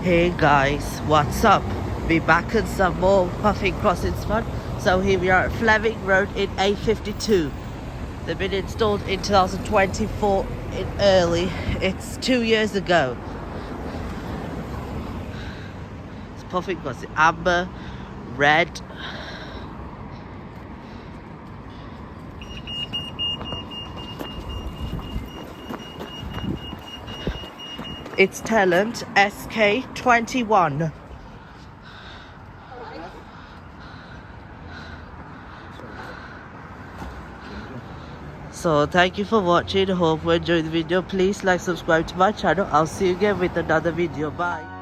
Hey guys, what's up? We back in some more Puffin crossings fun. So here we are at Fleming Road in A52. They've been installed in 2024 in early. It's 2 years ago. It's Puffin crossing, amber, red. It's Telent SK021. So thank you for watching. Hope you enjoyed the video. Please like, subscribe to my channel. I'll see you again with another video. Bye.